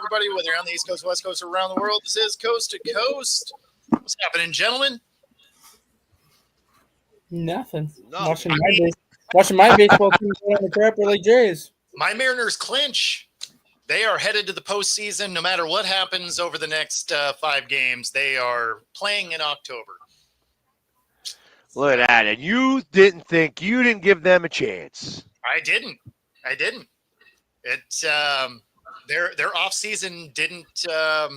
everybody, whether you're on the East Coast, West Coast, or around the world. This is Coast to Coast. What's happening, gentlemen? Nothing. No. Watching my baseball team go on the crapper like Jays. My Mariners clinch. They are headed to the postseason no matter what happens over the next 5 games. They are playing in October. Look at that. And you didn't give them a chance. I didn't. It their off season didn't. I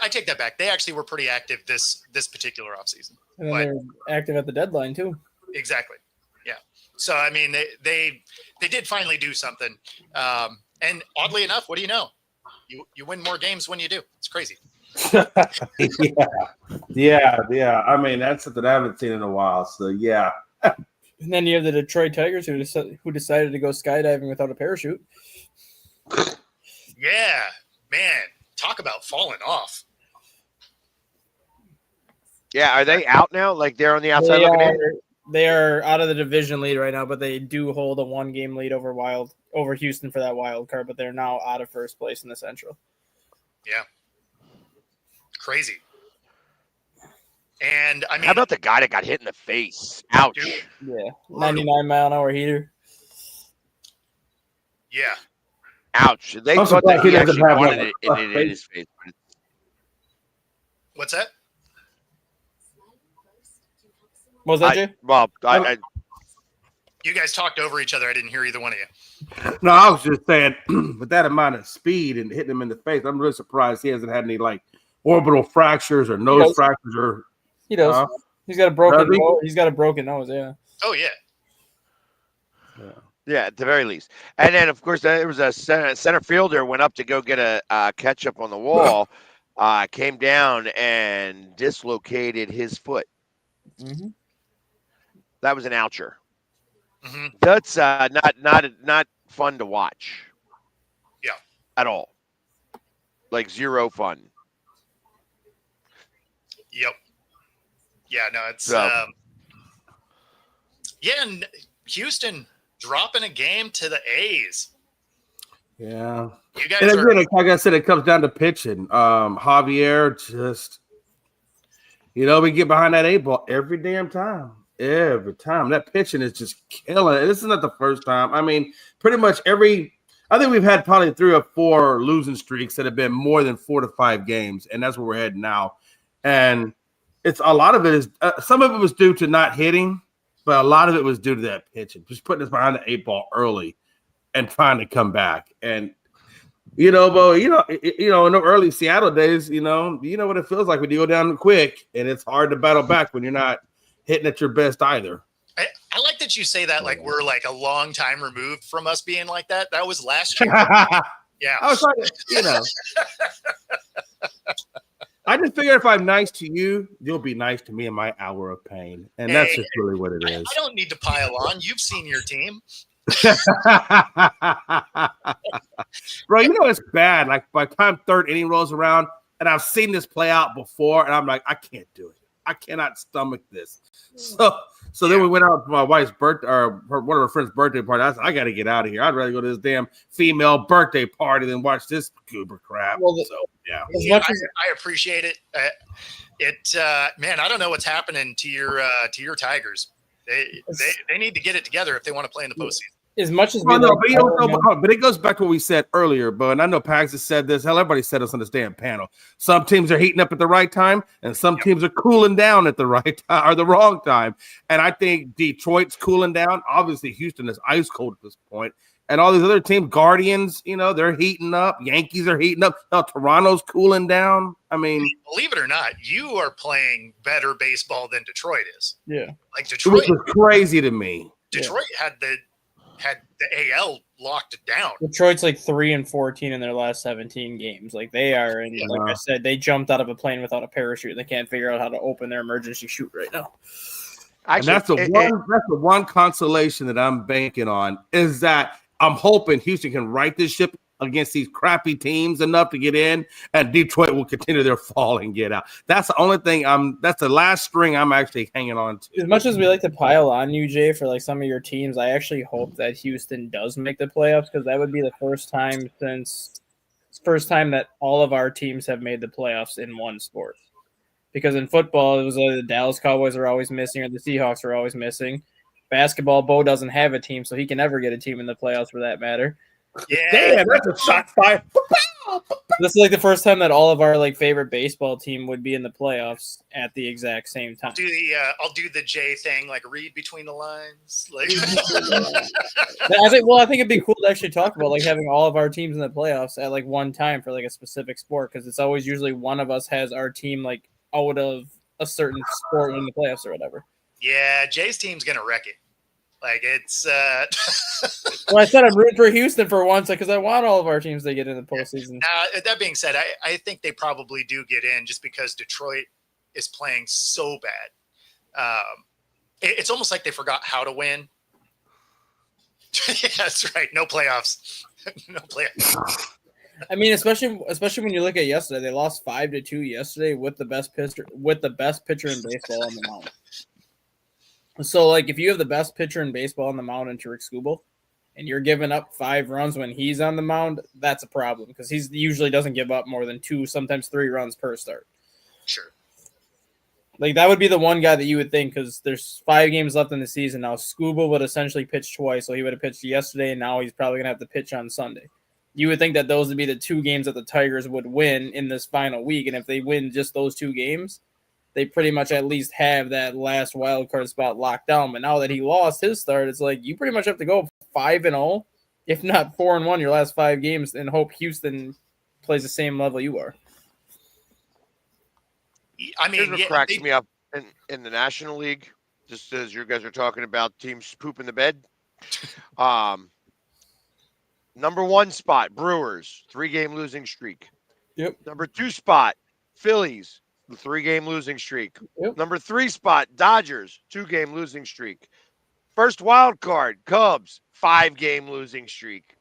take that back. They actually were pretty active this particular off season. And then they're active at the deadline too. Exactly. Yeah. So I mean, they did finally do something. And oddly enough, what do you know? You win more games when you do. It's crazy. Yeah. I mean, that's something I haven't seen in a while. So yeah. And then you have the Detroit Tigers who decided to go skydiving without a parachute. Yeah, man. Talk about falling off. Yeah, are they out now? Like they're on the outside looking in? They are out of the division lead right now, but they do hold a 1-game lead over Houston for that wild card, but they're now out of first place in the Central. Yeah. Crazy. And I mean, how about the guy that got hit in the face? Ouch. Dude, yeah. 99-mile-an-hour heater. Yeah. Ouch. They thought that he actually wanted it in his face. What's that? What was that, Jay? You guys talked over each other. I didn't hear either one of you. No, I was just saying, with that amount of speed and hitting him in the face, I'm really surprised he hasn't had any like orbital fractures or nose fractures or. He does. He's got a broken nose. He's got a broken nose. Yeah. Oh yeah. Yeah, at the very least. And then, of course, there was a center fielder went up to go get a catch up on the wall, came down and dislocated his foot. Mm-hmm. That was an oucher. Mm-hmm. That's not fun to watch. Yeah. At all. Like zero fun. Yep. Yeah, no, it's and Houston dropping a game to the A's. Yeah. You guys and again, like I said, it comes down to pitching. Javier just, we get behind that 8-ball every damn time. Every time. That pitching is just killing it. This is not the first time. I mean, pretty much I think we've had probably 3 or 4 losing streaks that have been more than 4 to 5 games, and that's where we're heading now. And it's a lot of it is some of it was due to not hitting, but a lot of it was due to that pitching, just putting us behind the 8-ball early and trying to come back. And Bo, in the early Seattle days, you know what it feels like when you go down quick, and it's hard to battle back when you're not hitting at your best either. I like that you say that like we're like a long time removed from us being like that. That was last year. Yeah. I was trying to, I just figure if I'm nice to you, you'll be nice to me in my hour of pain. And that's just really what it is. I don't need to pile on. You've seen your team. Bro, it's bad. Like by the time 3rd inning rolls around, and I've seen this play out before, and I'm like, I can't do it. I cannot stomach this. So then we went out to my wife's birthday, or one of her friend's birthday party. I said, I got to get out of here. I'd rather go to this damn female birthday party than watch this goober crap. Well, I appreciate it. Man, I don't know what's happening to your Tigers. They need to get it together if they want to play in the postseason. As much as but it goes back to what we said earlier, Bo, and I know Pags has said this. Hell, everybody said this on this damn panel. Some teams are heating up at the right time, and some teams are cooling down at the right time or the wrong time. And I think Detroit's cooling down. Obviously, Houston is ice cold at this point. And all these other teams, Guardians, they're heating up. Yankees are heating up. Now, Toronto's cooling down. I mean, believe it or not, you are playing better baseball than Detroit is. Yeah, like Detroit, which is crazy to me. Detroit had the AL locked down. Detroit's like 3-14 in their last 17 games. Like they are, and like I said, they jumped out of a plane without a parachute. They can't figure out how to open their emergency chute right now. Actually, that's the one consolation that I'm banking on is that I'm hoping Houston can right this ship against these crappy teams enough to get in, and Detroit will continue their fall and get out. That's the only thing that's the last string I'm actually hanging on to. As much as we like to pile on you, Jay, for like some of your teams, I actually hope that Houston does make the playoffs, because that would be the first time that all of our teams have made the playoffs in one sport. Because in football, it was the Dallas Cowboys are always missing, or the Seahawks are always missing. Basketball, Bo doesn't have a team, so he can never get a team in the playoffs for that matter. Yeah, Damn, that's a shot fire. This is like the first time that all of our like favorite baseball team would be in the playoffs at the exact same time. I'll do the J thing, like read between the lines. Like, I think it'd be cool to actually talk about like having all of our teams in the playoffs at like one time for like a specific sport, because it's always usually one of us has our team like out of a certain sport in the playoffs or whatever. yeah, Jay's team's gonna wreck it. Like it's. Well, I said I'm rooting for Houston for once because I want all of our teams to get in the postseason. Now, that being said, I think they probably do get in just because Detroit is playing so bad. It's almost like they forgot how to win. Yeah, that's right. No playoffs. No playoffs. I mean, especially when you look at yesterday, they lost 5-2 yesterday with the best pitcher in baseball on the mound. So, like, if you have the best pitcher in baseball on the mound in Tarik Skubal, and you're giving up 5 runs when he's on the mound, that's a problem, because he usually doesn't give up more than 2, sometimes 3 runs per start. Sure. Like, that would be the one guy that you would think, because there's 5 games left in the season now. Skubal would essentially pitch twice, so he would have pitched yesterday, and now he's probably going to have to pitch on Sunday. You would think that those would be the 2 games that the Tigers would win in this final week, and if they win just those 2 games, they pretty much at least have that last wild card spot locked down. But now that he lost his start, it's like you pretty much have to go 5-0, if not 4-1 your last 5 games, and hope Houston plays the same level you are. I mean, Here's what cracks me up in the National League, just as you guys are talking about teams pooping the bed. Number 1 spot, Brewers, 3-game losing streak. Yep. Number 2 spot, Phillies, the 3-game losing streak. Yep. Number 3 spot, Dodgers, 2-game losing streak. First wild card, Cubs, 5-game losing streak.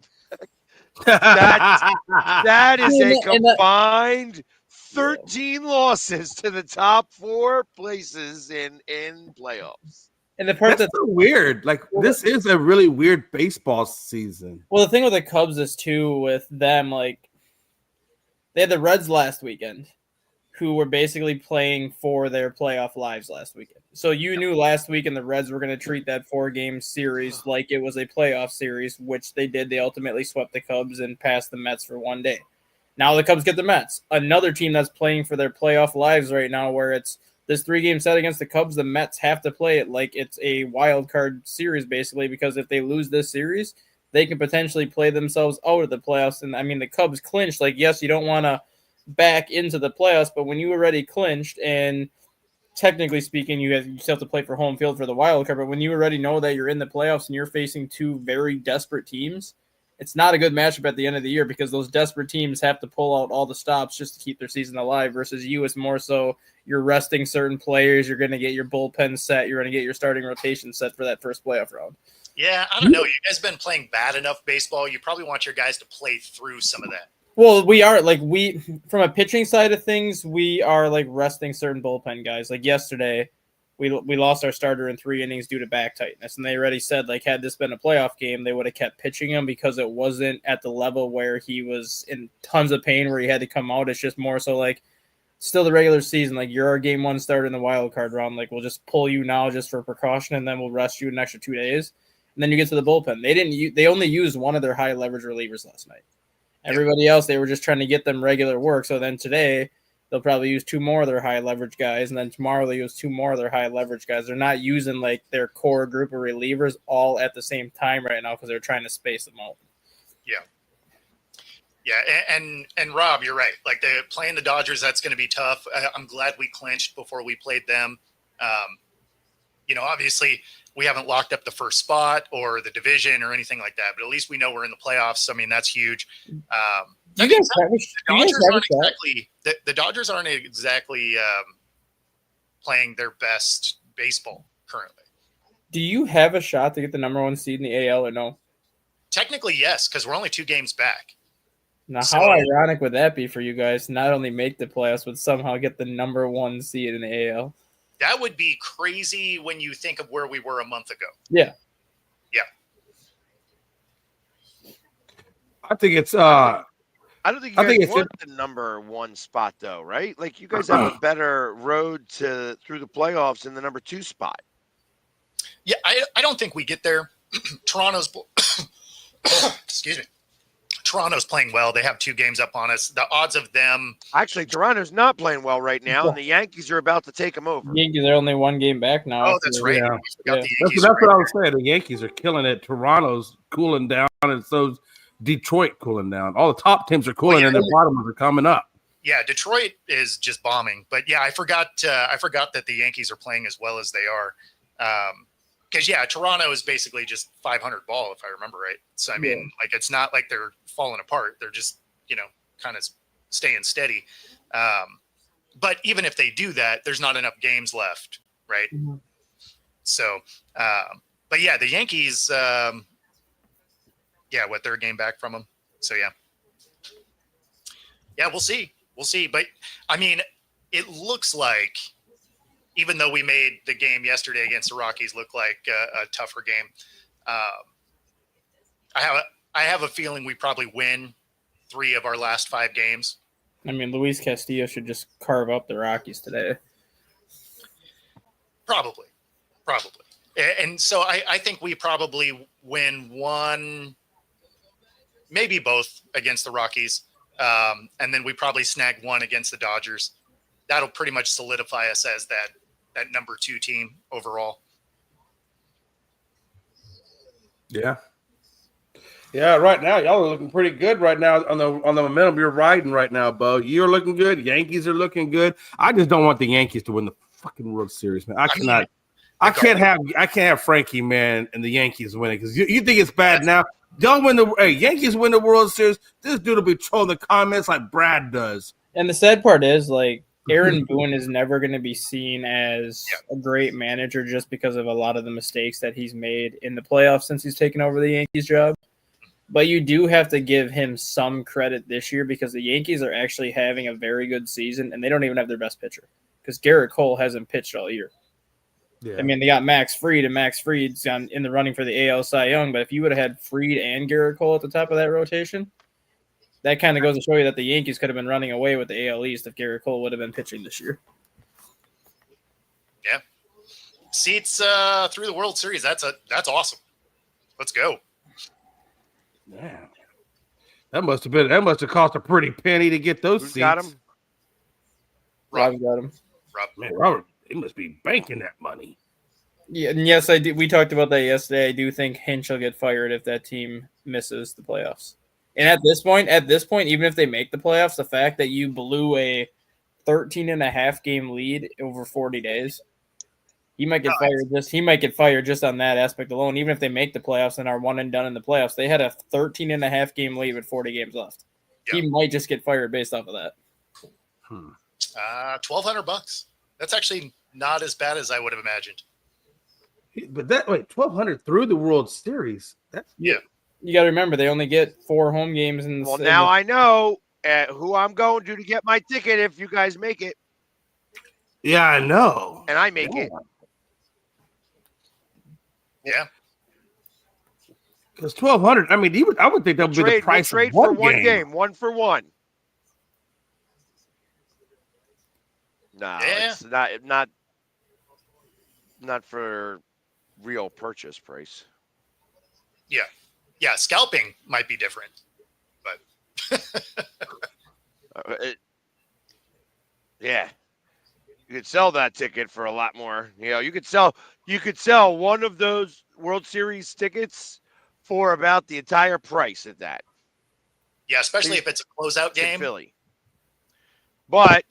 That is a combined 13 losses to the top 4 places in playoffs. And the part that's so weird. Like, this is a really weird baseball season. Well, the thing with the Cubs is too with them, like they had the Reds last weekend, who were basically playing for their playoff lives last weekend. So you knew last weekend the Reds were going to treat that 4-game series like it was a playoff series, which they did. They ultimately swept the Cubs and passed the Mets for 1 day. Now the Cubs get the Mets, another team that's playing for their playoff lives right now, where it's this 3-game set against the Cubs. The Mets have to play it like it's a wild card series, basically, because if they lose this series, they can potentially play themselves out of the playoffs. And I mean, the Cubs clinched. Like, yes, you don't want to back into the playoffs, but when you already clinched, and technically speaking, you still have to play for home field for the wild card, but when you already know that you're in the playoffs and you're facing 2 very desperate teams, it's not a good matchup at the end of the year, because those desperate teams have to pull out all the stops just to keep their season alive, versus you, it's more so you're resting certain players, you're going to get your bullpen set, you're going to get your starting rotation set for that first playoff round. Yeah, I don't know. You guys have been playing bad enough baseball. You probably want your guys to play through some of that. Well, we are from a pitching side of things, we are like resting certain bullpen guys. Like yesterday, we lost our starter in 3 innings due to back tightness, and they already said, like, had this been a playoff game, they would have kept pitching him because it wasn't at the level where he was in tons of pain where he had to come out. It's just more so like still the regular season, like you're our game 1 starter in the wild card round, like we'll just pull you now just for precaution, and then we'll rest you an extra 2 days, and then you get to the bullpen. They only used one of their high leverage relievers last night. Everybody else, they were just trying to get them regular work. So then today, they'll probably use 2 more of their high leverage guys, and then tomorrow they use 2 more of their high leverage guys. They're not using like their core group of relievers all at the same time right now because they're trying to space them out. Yeah, and Rob, you're right. Like playing the Dodgers, that's going to be tough. I'm glad we clinched before we played them. Obviously we haven't locked up the first spot or the division or anything like that, but at least we know we're in the playoffs. I mean, that's huge. The Dodgers aren't exactly playing their best baseball currently. Do you have a shot to get the number 1 seed in the AL or no? Technically, yes, because we're only 2 games back. Now, So- how ironic would that be for you guys to not only make the playoffs, but somehow get the number 1 seed in the AL? That would be crazy when you think of where we were a month ago. Yeah. I think it's I don't think you I guys think it's want the number 1 spot though, right? Like you guys have a better road through the playoffs in the number 2 spot. Yeah, I don't think we get there. Toronto's excuse me. Toronto's playing well. They have 2 games up on us. The odds of them, Actually, Toronto's not playing well right now, and the Yankees are about to take them over. Yankees are only 1 game back now. oh, that's right. Yeah. We forgot Yeah. the that's, Yankees that's are what I right was saying. The Yankees are killing it. Toronto's cooling down, and so's Detroit cooling down. All the top teams are cooling, yeah. and the bottom ones are coming up. Yeah, Detroit is just bombing. But yeah, I forgot that the Yankees are playing as well as they are. Because Toronto is basically just 500 ball, if I remember right. So I mean, like it's not like they're falling apart. They're just kind of staying steady. But even if they do that, there's not enough games left, right? Mhm. So, but yeah, the Yankees, they're a game back from them. So we'll see. But I mean, it looks like, even though we made the game yesterday against the Rockies look like a tougher game, I have a feeling we probably win 3 of our last 5 games. I mean, Luis Castillo should just carve up the Rockies today. Probably. And so I think we probably win 1, maybe both against the Rockies. And then we probably snag 1 against the Dodgers. That'll pretty much solidify us as that number 2 team overall. Yeah. Yeah, right now y'all are looking pretty good right now on the momentum you're riding right now, Bo. You're looking good. Yankees are looking good. I just don't want the Yankees to win the fucking World Series, man. I can't have Frankie, man, and the Yankees winning because you think it's bad now. Don't win Yankees win the World Series. This dude will be trolling the comments like Brad does. And the sad part is, like, Aaron Boone is never going to be seen as a great manager just because of a lot of the mistakes that he's made in the playoffs since he's taken over the Yankees job. But you do have to give him some credit this year because the Yankees are actually having a very good season, and they don't even have their best pitcher because Garrett Cole hasn't pitched all year. Yeah. I mean, they got Max Fried, and Max Fried's in the running for the AL Cy Young, but if you would have had Fried and Garrett Cole at the top of that rotation, that kind of goes to show you that the Yankees could have been running away with the AL East if Garrett Cole would have been pitching this year. Yeah. Seats through the World Series. That's awesome. Let's go. Yeah. That must have cost a pretty penny to get those Who's seats. got them? Rob got him. Man, Robert, he must be banking that money. Yeah, and yes, I did. We talked about that yesterday. I do think Hinch will get fired if that team misses the playoffs. And at this point, even if they make the playoffs, the fact that you blew a 13.5 game lead over 40 days, he might get fired. He might get fired just on that aspect alone. Even if they make the playoffs and are one and done in the playoffs, they had a 13.5 game lead with 40 games left. Yeah. He might just get fired based off of that. $1,200. That's actually not as bad as I would have imagined. But $1,200 through the World Series. That's You got to remember, they only get 4 home games in the Well, now I know who I'm going to get my ticket if you guys make it, yeah, I know. and I make it. Yeah. Because $1,200. I mean, I would think that would be the price trade of one for one game. game, 1 for 1. No, Yeah. it's not for real purchase price. Yeah. Scalping might be different, but Yeah, you could sell that ticket for a lot more. You could sell one of those World Series tickets for about the entire price of that. yeah, especially if it's a closeout in game. Philly. But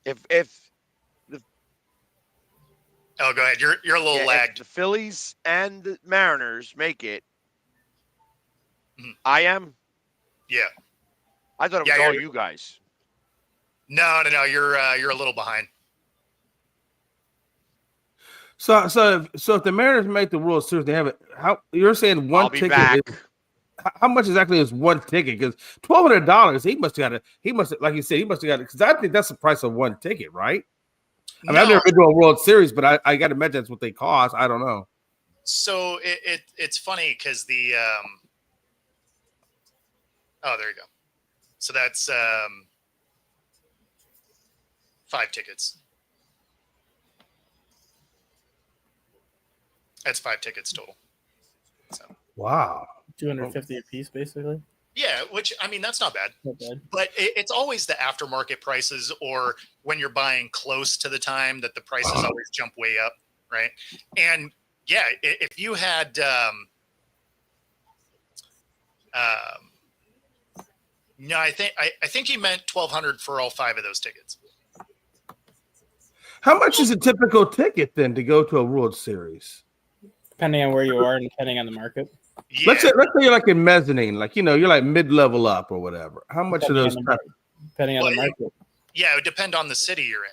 if Oh, go ahead. You're a little if lagged. the Phillies and the Mariners make it, Mhm. I am. Yeah. I thought it was Yeah, all you're- you guys. No. You're a little behind. So if the Mariners make the World Series, they have it. How you're saying one I'll be ticket? back. how much exactly is one ticket? Because $1,200, he must like you said, he must have got it. Because I think that's the price of one ticket, right? I mean, I've No, never been to a World Series, but I got to imagine that's what they cost. I don't know. so it's funny because the oh, there you go. So that's 5 tickets. That's 5 tickets total. So Wow. 250 a piece, basically. yeah, which I mean that's not bad. Not bad. But it's always the aftermarket prices, or when you're buying close to the time that the prices always jump way up, right? And yeah, if you had no, I think he meant 1,200 for all 5 of those tickets. How much is a typical ticket then to go to a World Series? Depending on where you are and depending on the market. Yeah, Let's say you're like in mezzanine, like you're like mid-level up or whatever. How much are those? Depending on the market. yeah, it would depend on the city you're in.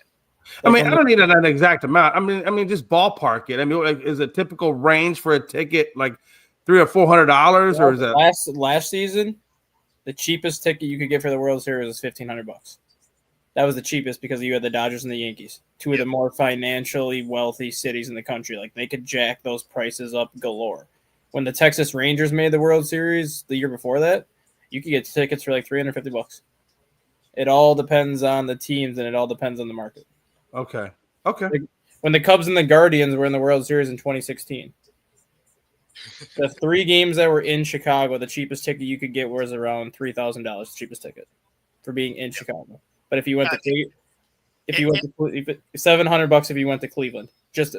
I mean, I don't need an exact amount. I mean, just ballpark it. I mean, like, is a typical range for a ticket like $300 or $400, or is that last season? The cheapest ticket you could get for the World Series was $1,500. That was the cheapest because you had the Dodgers and the Yankees, two of the more financially wealthy cities in the country. Like they could jack those prices up galore. When the Texas Rangers made the World Series the year before that, you could get tickets for like $350. It all depends on the teams and it all depends on the market. Okay. When the Cubs and the Guardians were in the World Series in 2016, the 3 games that were in Chicago, the cheapest ticket you could get was around $3,000. Cheapest ticket for being in Chicago. But if you went to $700 if you went to Cleveland,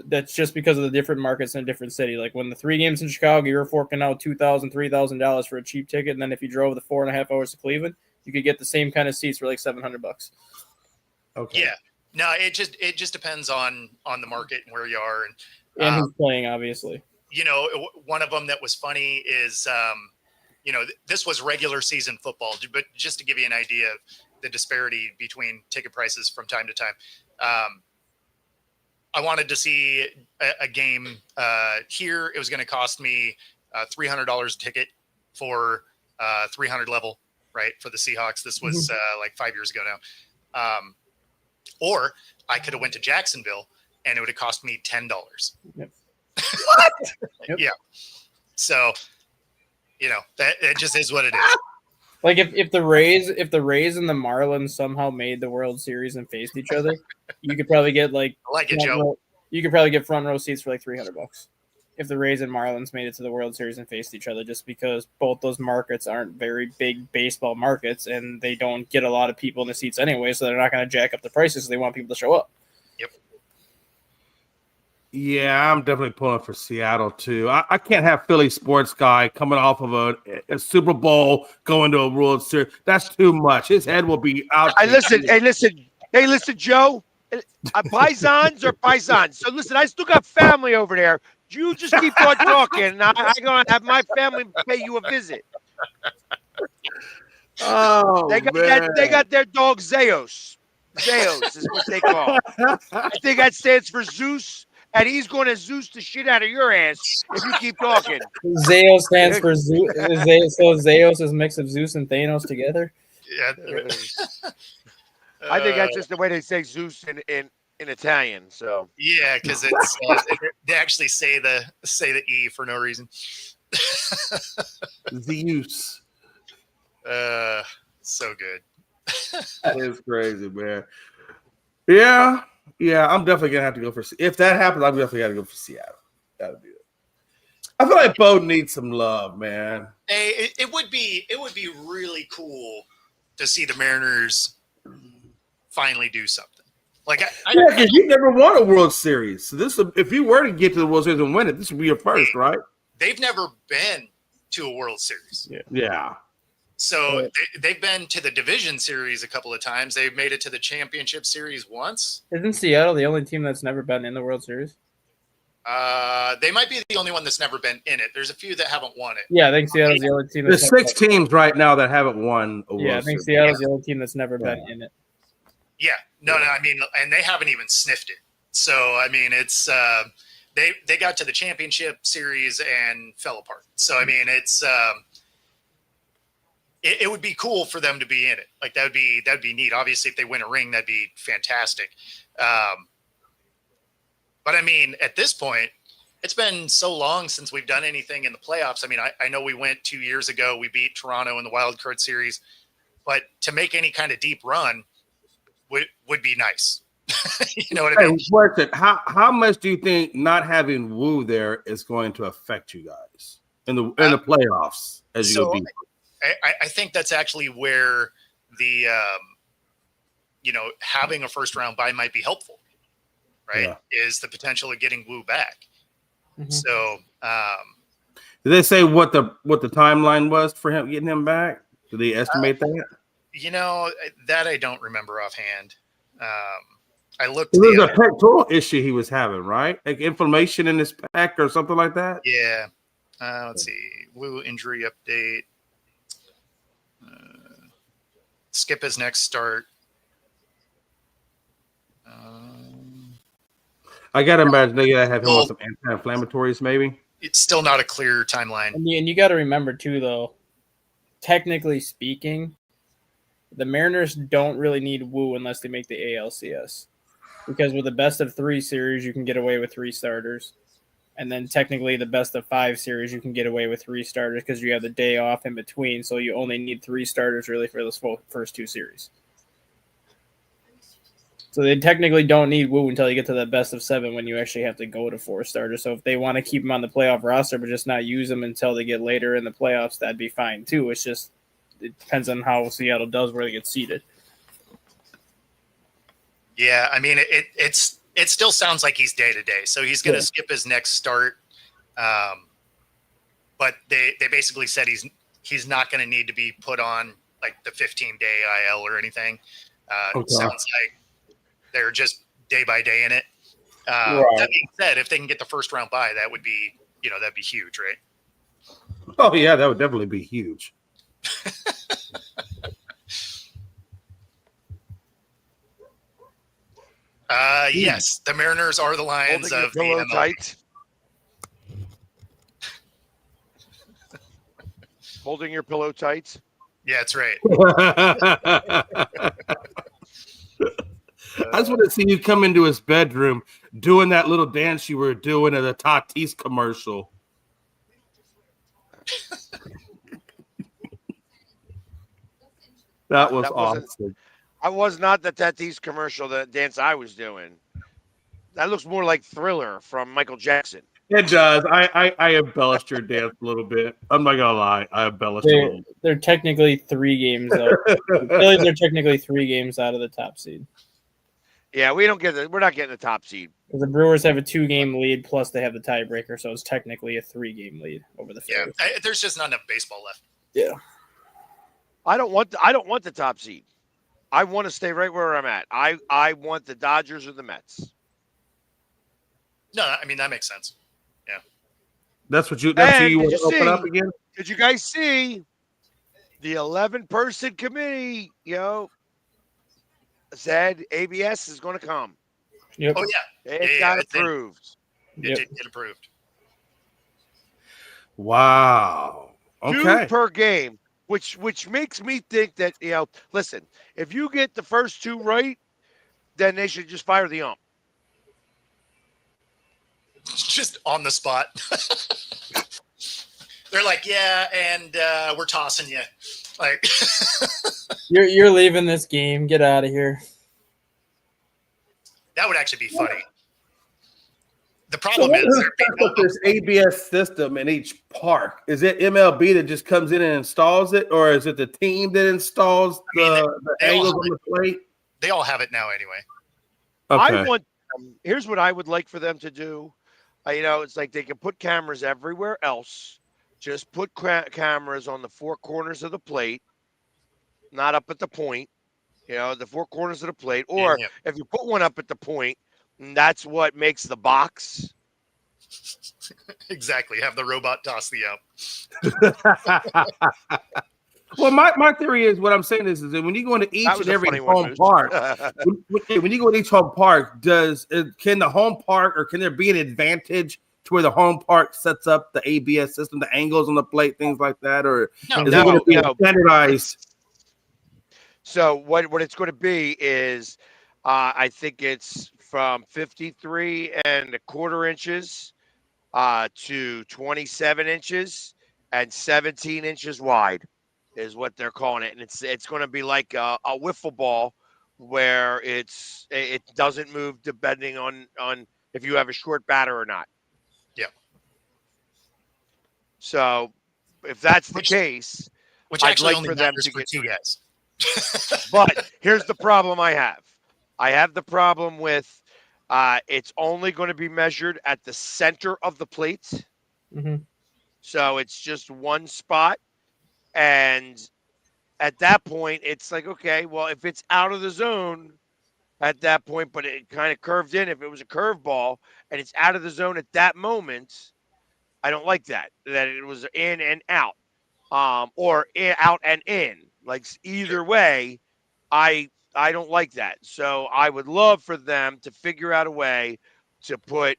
that's just because of the different markets in a different city. Like when the 3 games in Chicago, you were forking out $2,000, $3,000 for a cheap ticket, and then if you drove the 4.5 hours to Cleveland, you could get the same kind of seats for like $700. Okay. Yeah, no, it just depends on the market and where you are, And who's playing, obviously. You know, one of them that was funny is, you know, this was regular season football, but just to give you an idea of the disparity between ticket prices from time to time. I wanted to see a game here. It was going to cost me $300 a ticket for 300 level, right, for the Seahawks. This was like 5 years ago now. Or I could have went to Jacksonville and it would have cost me $10. Yep. What? Yep. Yeah. So, you know, that it just is what it is. Like if the Rays and the Marlins somehow made the World Series and faced each other, you could probably get like I like it, Joe. You could probably get front row seats for like $300 if the Rays and Marlins made it to the World Series and faced each other, just because both those markets aren't very big baseball markets and they don't get a lot of people in the seats anyway, so they're not going to jack up the prices. So they want people to show up. Yep. Yeah, I'm definitely pulling for Seattle too. I can't have Philly sports guy coming off of a Super Bowl going to a World Series. That's too much. His head will be out. Hey, listen, Joe. Paisans or paisans. So listen, I still got family over there. You just keep on talking, and I'm gonna have my family pay you a visit. Oh, they got their dog Zeus. Zeus is what they call it. I think that stands for Zeus. And he's going to Zeus the shit out of your ass if you keep talking. Zeus stands for Zeus. So Zeus is a mix of Zeus and Thanos together. Yeah. I think that's just the way they say Zeus in Italian. So yeah, because it's they actually say the E for no reason. Zeus. So good. That is crazy, man. Yeah, I'm definitely gonna have to go for. If that happens, I'm definitely gotta go for Seattle. That'll be it. I feel like Bo needs some love, man. Hey, it would be really cool to see the Mariners finally do something. Like because you never won a World Series. So this, if you were to get to the World Series and win it, this would be your first, right? They've never been to a World Series. Yeah. So they've been to the Division Series a couple of times. They've made it to the Championship Series once. Isn't Seattle the only team that's never been in the World Series? They might be the only one that's never been in it. There's a few that haven't won it. Yeah, I think Seattle's the only team. There's 6 teams right now that haven't won a World Series. Yeah, I think Seattle's the only team that's never been in it. Yeah, no, I mean, and they haven't even sniffed it. So I mean, it's they got to the Championship Series and fell apart. So I mean, it's it would be cool for them to be in it. Like that'd be neat. Obviously, if they win a ring, that'd be fantastic. But I mean, at this point, it's been so long since we've done anything in the playoffs. I mean, I know we went 2 years ago. We beat Toronto in the wild card series, but to make any kind of deep run would be nice. You know what I mean? Hey, question: how much do you think not having Wu there is going to affect you guys in the playoffs as you go deep? I think that's actually where the having a first round bye might be helpful, right? Yeah. Is the potential of getting Wu back. Mhm. So Did they say what the timeline was for him getting him back? Did they estimate that? that I don't remember offhand. I looked. It was a pectoral issue he was having, right? Like inflammation in his pec or something like that. Yeah. Let's see. Wu injury update. Skip his next start. I gotta imagine they gotta have him on some anti-inflammatories, maybe. It's still not a clear timeline. And you got to remember too, though. Technically speaking, the Mariners don't really need Wu unless they make the ALCS, because with the best of 3 series, you can get away with 3 starters, and then technically the best of 5 series, you can get away with 3 starters because you have the day off in between. So you only need 3 starters really for those first 2 series. So they technically don't need Wu until you get to the best of 7 when you actually have to go to 4 starters. So if they want to keep him on the playoff roster but just not use him until they get later in the playoffs, that'd be fine too. It depends on how Seattle does where they get seeded. Yeah, I mean it still sounds like he's day to day. So he's going to skip his next start. But they basically said he's not going to need to be put on like the 15-day IL or anything. It sounds like they're just day by day in it. Right. That being said, if they can get the first round bye, that would be, that'd be huge, right? Oh yeah, that would definitely be huge. Yes, the Mariners are the Lions Holding of your pillow the MLB. tight. Holding your pillow tight. Yeah, that's right. I just want to see you come into his bedroom doing that little dance you were doing at a Tatis commercial. That was wasn't- awesome. I was not the Tatis commercial, the dance I was doing. That looks more like Thriller from Michael Jackson. It does. I embellished your dance a little bit. I'm not gonna lie. I embellished a little bit. They're technically 3 games though. The Phillies are technically 3 games out of the top seed. Yeah, we're not getting the top seed. Because the Brewers have a 2-game lead, plus they have the tiebreaker, so it's technically a 3-game lead over the Yeah, Phillies. there's just not enough baseball left. I don't want the top seed. I want to stay right where I'm at. I want the Dodgers or the Mets. No, I mean that makes sense. That's what you And want did to you open see- up again? Did you guys see the 11-person committee? Said ABS is going to come. Yep. Oh yeah, It Yeah, got it's in. approved. it Yep. did get approved. Wow. 2 Okay. per game, which makes me think that listen, if you get the first 2 right, then they should just fire the ump. Just on the spot. They're like, yeah, and we're tossing you. Like, You're leaving this game. Get out of here. that would actually be funny. The So problem what is, is there'd be with this ABS system in each park? Is it MLB that just comes in and installs it, or is it the team that installs mean, the they all angles have on the plate? they all have it now anyway. I want. Here's what I would like for them to do. It's like they can put cameras everywhere else. Just put cameras on the 4 corners of the plate, not up at the point. The 4 corners of the plate. Or Yeah. if you put one up at the point, that's what makes the box. Exactly. Have the robot toss the out. Well, my theory is what I'm saying is that when you go into each That was and a every funny one, home Moose. park, when you go to each home park, can the home park or can there be an advantage to where the home park sets up the ABS system, the angles on the plate, things like that, or No, is it going to be no. standardized? So what it's going to be is, I think it's from 53 1/4 inches to 27 inches and 17 inches wide is what they're calling it, and it's going to be like a wiffle ball where it doesn't move depending on if you have a short batter or not. Yeah. So if that's the Which- case, which I'd actually like only for them matters to for get 2 guys. But here's the problem I have. I have the problem with it's only going to be measured at the center of the plate. Mm-hmm. So it's just one spot. And at that point, it's like, okay, well, if it's out of the zone at that point, but it kind of curved in, if it was a curveball and it's out of the zone at that moment, I don't like that it was in and out, or out and in. Like either way, I don't like that. So I would love for them to figure out a way to put,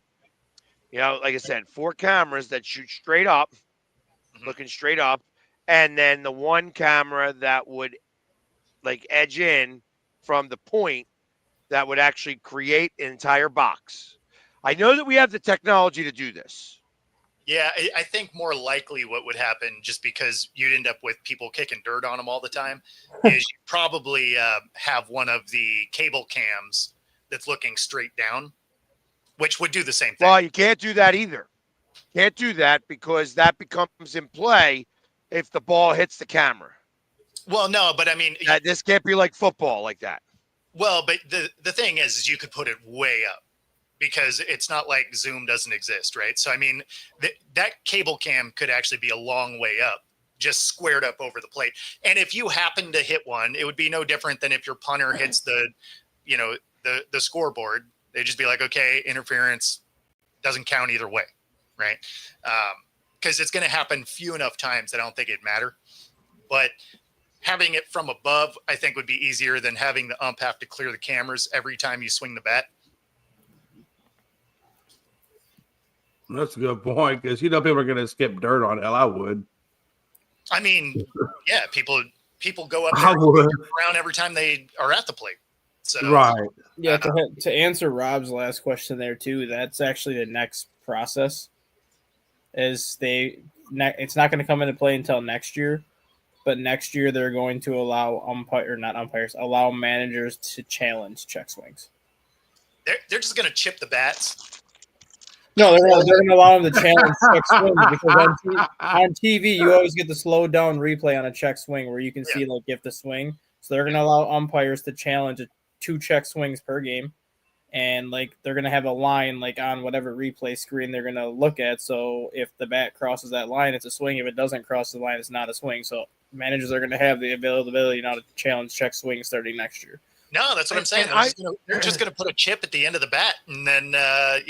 like I said, 4 cameras that shoot straight up, looking straight up, and then the one camera that would like edge in from the point that would actually create an entire box. I know that we have the technology to do this. Yeah, I think more likely what would happen, just because you'd end up with people kicking dirt on them all the time, is you probably have one of the cable cams that's looking straight down, which would do the same thing. Well, you can't do that either. Can't do that because that becomes in play if the ball hits the camera. Well, no, but I mean, This can't be like football like that. well, but the thing is you could put it way up, because it's not like Zoom doesn't exist, right? So, I mean, that cable cam could actually be a long way up, just squared up over the plate. And if you happen to hit one, it would be no different than if your punter hits the scoreboard. They'd just be like, okay, interference doesn't count either way, right? Because it's going to happen few enough times that I don't think it'd matter. But having it from above, I think, would be easier than having the ump have to clear the cameras every time you swing the bat. That's a good point, because people are going to skip dirt on hell. I would. I mean, yeah, people go up I there would. around every time they are at the plate. So Right. Yeah, to answer Rob's last question there too, that's actually the next process. It's not going to come into play until next year, but next year they're going to allow allow managers to challenge check swings. they're just going to chip the bats. No, they're going to allow them to challenge check swings, because on TV you always get the slow down replay on a check swing where you can see like if the swing. So they're going to allow umpires to challenge 2 check swings per game, and like they're going to have a line like on whatever replay screen they're going to look at. So if the bat crosses that line, it's a swing. If it doesn't cross the line, it's not a swing. So managers are going to have the availability now to challenge check swings starting next year. No, that's what I'm saying. They're just going to put a chip at the end of the bat, and then they're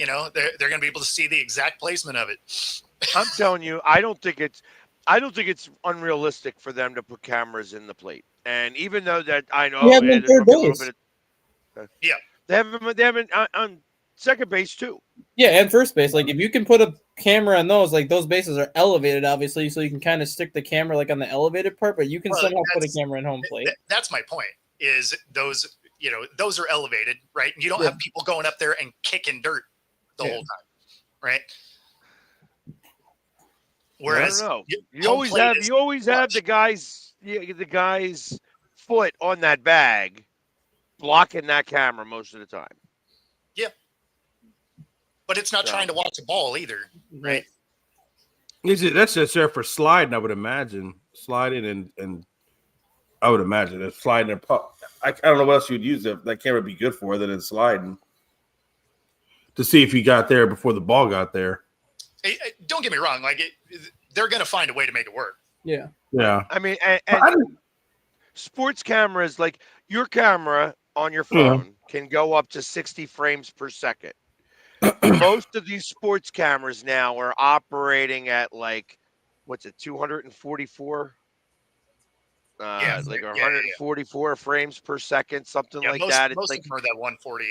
going to be able to see the exact placement of it. I'm telling you, I don't think it's unrealistic for them to put cameras in the plate. And even though that I know Yeah, but third base. They have them on second base too. Yeah, and first base. Like if you can put a camera on those, like those bases are elevated, obviously, so you can kind of stick the camera like on the elevated part, but you can somehow put a camera in home plate. That's my point. Is those are elevated, right? And you don't have people going up there and kicking dirt the whole time, right? Whereas I don't know. You always have the guy's foot on that bag, blocking that camera most of the time. Yeah, but it's not trying to watch a ball either, right? That's just there for sliding, I would imagine. Sliding and I would imagine it's sliding and puck. I don't know what else you'd use that camera would be good for other than sliding to see if you got there before the ball got there. Don't get me wrong. Like they're going to find a way to make it work. Yeah. I mean, and sports cameras, like your camera on your phone can go up to 60 frames per second. Most of these sports cameras now are operating at like, 244? Like 144 frames per second, something like that. It's most like of them are that 140,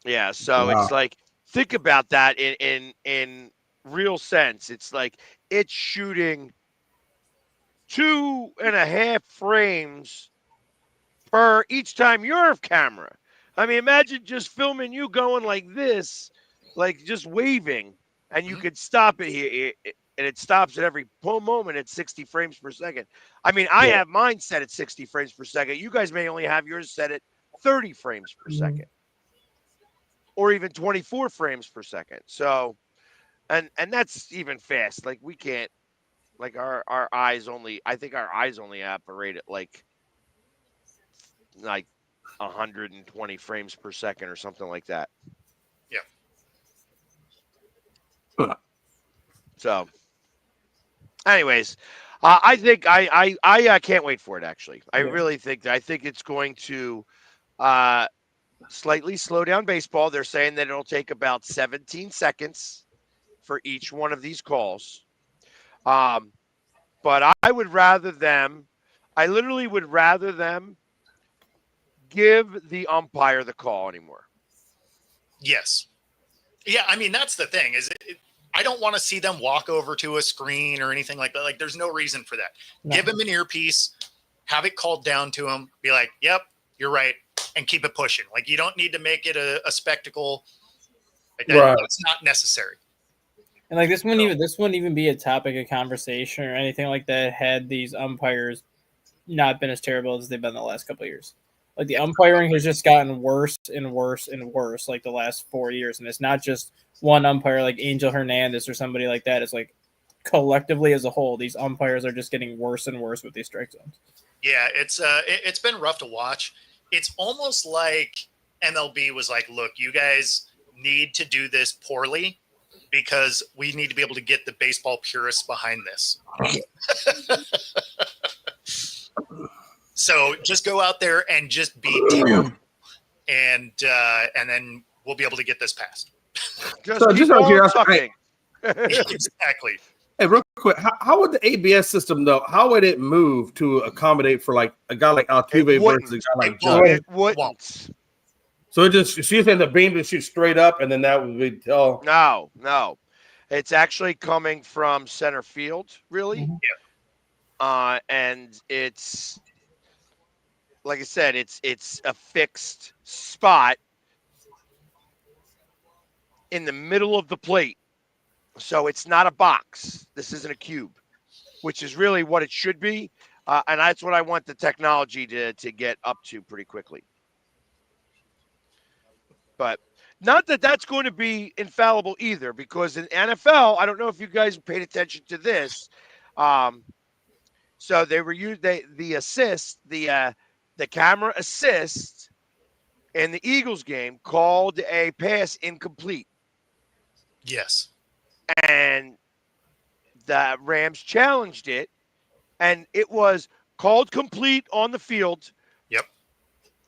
yeah. So it's like think about that in real sense. It's like it's shooting 2.5 frames per each time you're off camera. I mean, imagine just filming you going like this, like just waving, and you could stop it here, and it stops at every moment at 60 frames per second. I mean, I have mine set at 60 frames per second. You guys may only have yours set at 30 frames per second, or even 24 frames per second. So, and that's even fast. Like we can't, like our eyes only. I think our eyes only operate at like 120 frames per second or something like that. Yeah. So, anyways, I think I can't wait for it. Actually, I really think that. I think it's going to slightly slow down baseball. They're saying that it'll take about 17 seconds for each one of these calls. But I would rather them. I literally would rather them give the umpire the call anymore. Yes. Yeah, I mean, that's the thing is I don't want to see them walk over to a screen or anything like that. Like, there's no reason for that. No. Give him an earpiece, have it called down to him, be like, yep, you're right, and keep it pushing. Like, you don't need to make it a spectacle. Like that. Right. It's not necessary. And like this wouldn't even be a topic of conversation or anything like that had these umpires not been as terrible as they've been the last couple of years. Like the umpiring has just gotten worse and worse and worse like the last 4 years. And it's not just one umpire like Angel Hernandez or somebody like that. It's like collectively as a whole, these umpires are just getting worse and worse with these strike zones. Yeah, it's been rough to watch. It's almost like MLB was like, look, you guys need to do this poorly because we need to be able to get the baseball purists behind this. So just go out there and just be terrible, and then we'll be able to get this passed. Just out here, exactly. Hey, real quick, how would the ABS system though? How would it move to accommodate for like a guy like Altuve versus a guy like Judge? It wouldn't. So you think the beam would shoot straight up, and then that would be No. It's actually coming from center field, really. Yeah. And it's. Like I said, it's a fixed spot in the middle of the plate. So it's not a box. This isn't a cube, which is really what it should be. And that's what I want the technology to get up to pretty quickly. But not that that's going to be infallible either, because in NFL, I don't know if you guys paid attention to this. So they were the camera assist in the Eagles game called a pass incomplete. Yes. And the Rams challenged it, and it was called complete on the field. Yep.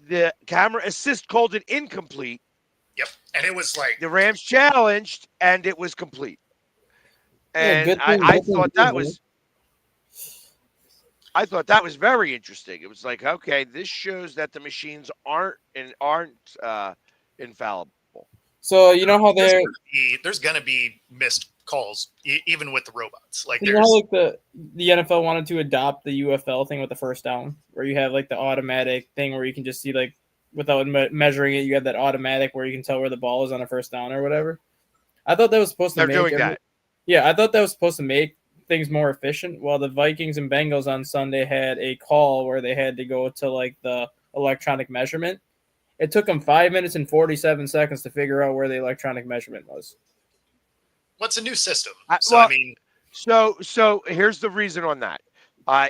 The camera assist called it incomplete. Yep. And it was like the Rams challenged, and it was complete. And I thought that was. I thought that was very interesting. It was like, okay, this shows that the machines aren't infallible. So you know how there's going to be missed calls even with the robots. Like you know how like the NFL wanted to adopt the UFL thing with the first down, where you have like the automatic thing where you can just see like without measuring it, you have that automatic where you can tell where the ball is on a first down or whatever. I thought that was supposed to. They're doing that. Yeah, I thought that was supposed to make things more efficient. While the Vikings and Bengals on Sunday had a call where they had to go to like the electronic measurement. It took them 5 minutes and 47 seconds to figure out where the electronic measurement was. What's a new system? So here's the reason on that.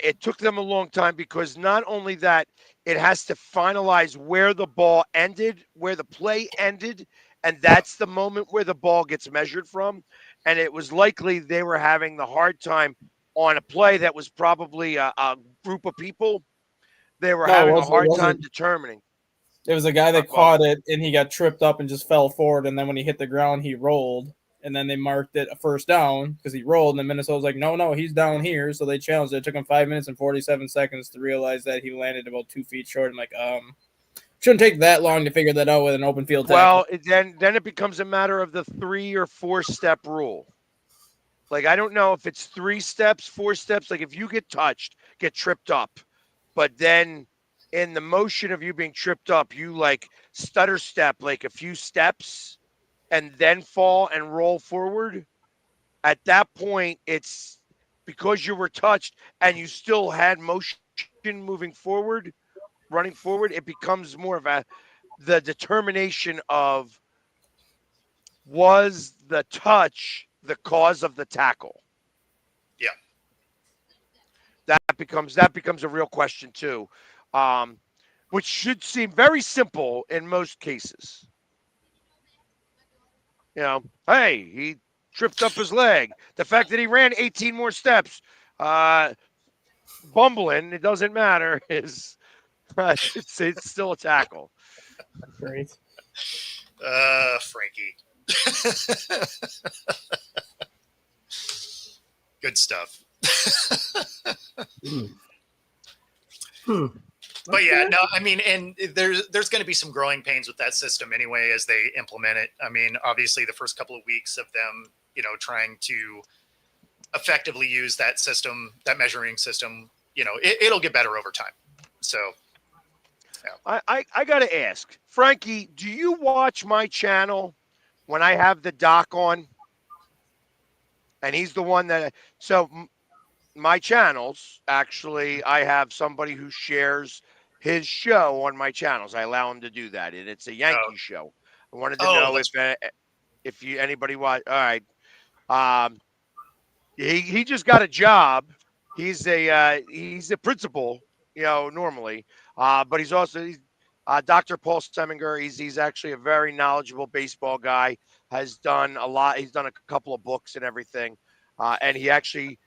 It took them a long time because not only that, it has to finalize where the ball ended, where the play ended, and that's the moment where the ball gets measured from. And it was likely they were having the hard time on a play that was probably a group of people. They were having a hard time determining. It was a guy that caught it, and he got tripped up and just fell forward. And then when he hit the ground, he rolled. And then they marked it a first down because he rolled. And then Minnesota was like, no, he's down here. So they challenged it. It took him 5 minutes and 47 seconds to realize that he landed about 2 feet short. I'm like, Shouldn't take that long to figure that out with an open field tackle. Well, then it becomes a matter of the 3 or 4 step rule. Like, I don't know if it's 3 steps, 4 steps. Like, if you get touched, get tripped up, but then in the motion of you being tripped up, you like stutter step like a few steps and then fall and roll forward. At that point, it's because you were touched and you still had motion moving forward, running forward. It becomes more of the determination of, was the touch the cause of the tackle? Yeah. That becomes a real question too, which should seem very simple in most cases. You know, hey, he tripped up his leg. The fact that he ran 18 more steps, bumbling, it doesn't matter. It's still a tackle. Great. Frankie. Good stuff. But yeah, no, I mean, and there's going to be some growing pains with that system anyway as they implement it. I mean, obviously, the first couple of weeks of them, trying to effectively use that system, that measuring system, it'll get better over time. So, yeah. I got to ask, Frankie, do you watch my channel when I have the doc on? And he's the one that, so my channels, actually, I have somebody who shares his show on my channels. I allow him to do that, and it's a Yankee show. I wanted to know if anybody watch. All right, he just got a job. He's a principal, normally, but he's also Dr. Paul Seminger. He's actually a very knowledgeable baseball guy. Has done a lot. He's done a couple of books and everything, and he actually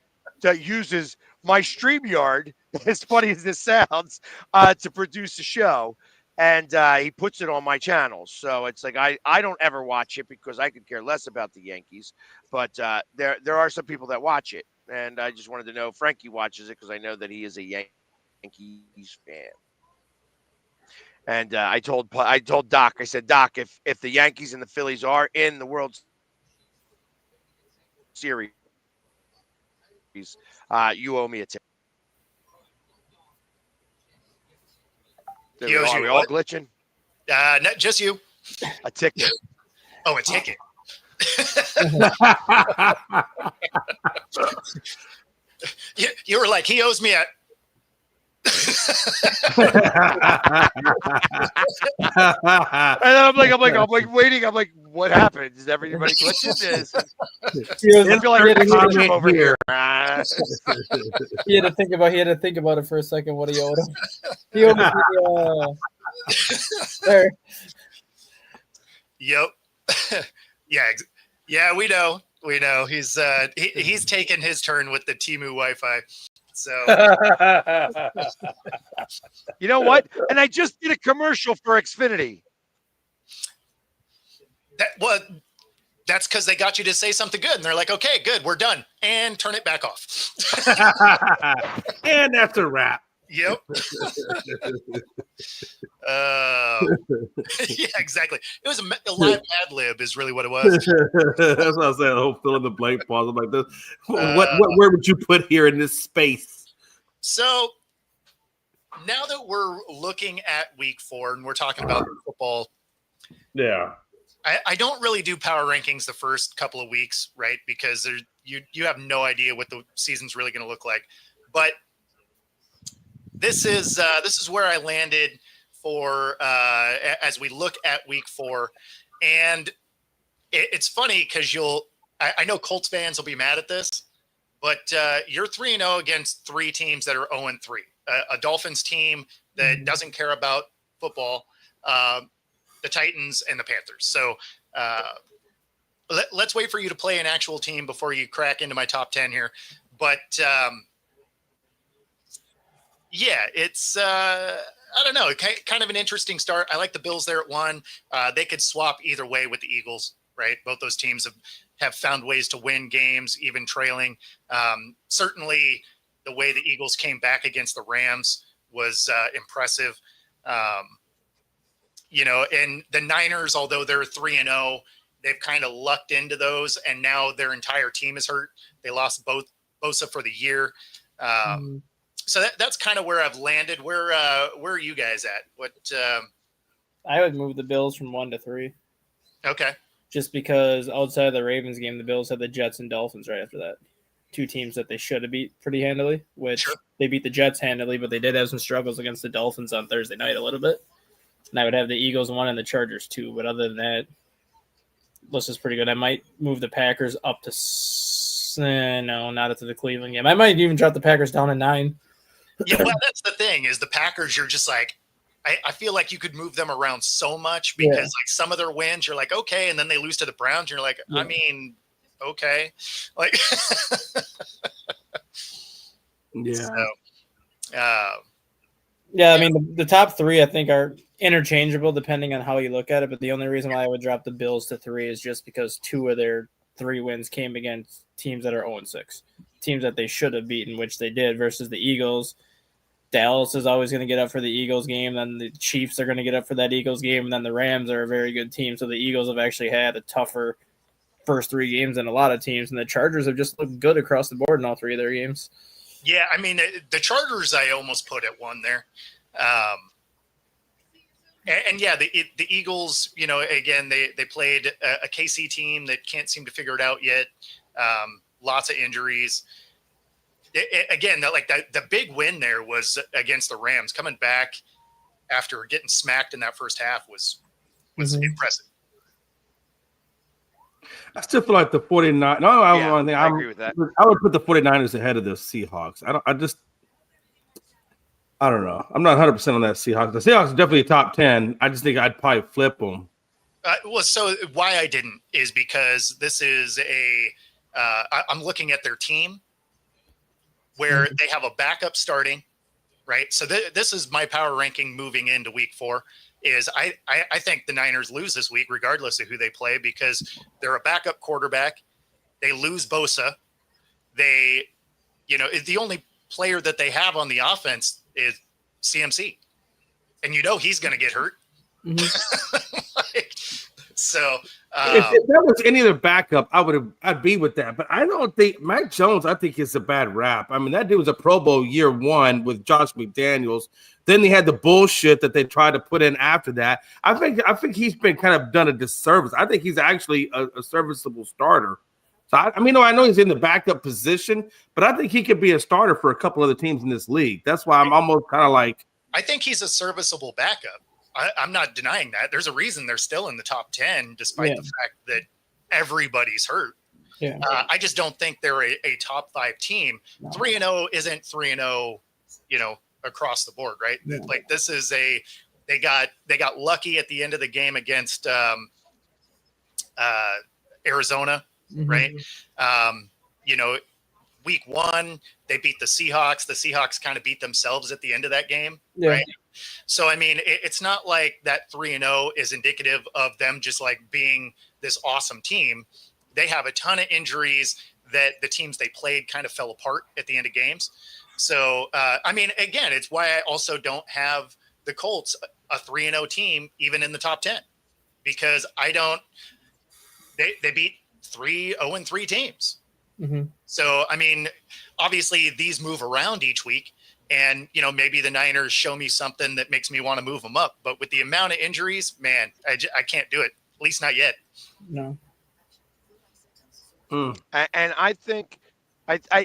uses my StreamYard, as funny as this sounds, to produce a show, and he puts it on my channel. So it's like I don't ever watch it because I could care less about the Yankees, but there are some people that watch it, and I just wanted to know if Frankie watches it because I know that he is a Yankees fan. And I told Doc, I said, Doc, if the Yankees and the Phillies are in the World Series, you owe me a ticket. Are we all glitching? Not just you. A ticket. Oh, a ticket. You were like, he owes me a. And then I'm like waiting. I'm like, what happened? Is everybody glitching? I feel like I'm over here. He had to think about it for a second. What he owed him. He owed me there. Yep. Yeah. We know. He's taken his turn with the Temu Wi-Fi. So you know what? And I just did a commercial for Xfinity. That's because they got you to say something good, and they're like, "Okay, good, we're done," and turn it back off. And that's a wrap. Yep. Yeah, exactly. It was a live ad lib, is really what it was. That's what I said. The whole fill in the blank pause. I'm like, this. What word would you put here in this space? So now that we're looking at week 4 and we're talking about football, yeah, I don't really do power rankings the first couple of weeks, right? Because you have no idea what the season's really going to look like. But this is where I landed for as we look at week 4, and it's funny because I know Colts fans will be mad at this, but you're 3-0 against 3 teams that are 0-3. A Dolphins team that doesn't care about football, the Titans, and the Panthers. So let's wait for you to play an actual team before you crack into my top 10 here. But yeah, it's I don't know, kind of an interesting start. I like the Bills there at 1. They could swap either way with the Eagles, right? Both those teams have found ways to win games, even trailing. Certainly, the way the Eagles came back against the Rams was impressive. and the Niners, although they're 3-0, they've kind of lucked into those, and now their entire team is hurt. They lost both Bosa for the year. So that's kind of where I've landed. Where are you guys at? What? I would move the Bills from 1 to 3. Okay. Just because outside of the Ravens game, the Bills had the Jets and Dolphins right after that. 2 teams that they should have beat pretty handily, which they beat the Jets handily, but they did have some struggles against the Dolphins on Thursday night a little bit. And I would have the Eagles 1 and the Chargers 2. But other than that, list is pretty good. I might move the Packers up to no, not up to the Cleveland game. I might even drop the Packers down to 9. Yeah, well, that's the thing is the Packers. You're just like, I feel like you could move them around so much because like some of their wins, you're like, okay, and then they lose to the Browns. You're like, I mean, okay, like, yeah. So, yeah, I mean, the top 3 I think are interchangeable depending on how you look at it. But the only reason why I would drop the Bills to 3 is just because 2 of their 3 wins came against teams that are 0-6, teams that they should have beaten, which they did, versus the Eagles. Dallas is always going to get up for the Eagles game. Then the Chiefs are going to get up for that Eagles game. And then the Rams are a very good team. So the Eagles have actually had a tougher first 3 games than a lot of teams. And the Chargers have just looked good across the board in all 3 of their games. Yeah, I mean, the Chargers I almost put at 1 there. And the Eagles, again, they played a KC team that can't seem to figure it out yet. Lots of injuries. Again, the big win there was against the Rams. Coming back after getting smacked in that first half was impressive. I still feel like the 49. No, I agree with that. I would put the 49ers ahead of the Seahawks. I don't know. I'm not 100% on that Seahawks. The Seahawks are definitely top 10. I just think I'd probably flip them. So why I didn't is because this is I'm looking at their team where they have a backup starting, right? So this is my power ranking moving into week 4 is I think the Niners lose this week regardless of who they play because they're a backup quarterback. They lose Bosa. The only player that they have on the offense is CMC. And he's going to get hurt. So if that was any other backup, I'd be with that. But I don't think Mac Jones, I think it's a bad rap. I mean, that dude was a Pro Bowl year 1 with Josh McDaniels. Then they had the bullshit that they tried to put in after that. I think he's been kind of done a disservice. I think he's actually a serviceable starter. So I know he's in the backup position, but I think he could be a starter for a couple other teams in this league. That's why I'm almost kind of like. I think he's a serviceable backup. I'm not denying that. There's a reason they're still in the top 10, despite the fact that everybody's hurt. Yeah. I just don't think they're a top 5 team. 3-0 isn't 3-0, across the board, right? Yeah. Like this is they got lucky at the end of the game against Arizona, right? Week 1, they beat the Seahawks. The Seahawks kind of beat themselves at the end of that game, right? So, I mean, it's not like that 3-0 is indicative of them just like being this awesome team. They have a ton of injuries that the teams they played kind of fell apart at the end of games. So, again, it's why I also don't have the Colts a 3-0 team even in the top 10 because they beat 0-3 teams. Mm-hmm. So, obviously these move around each week and, maybe the Niners show me something that makes me want to move them up. But with the amount of injuries, man, I can't do it, at least not yet. No. And I think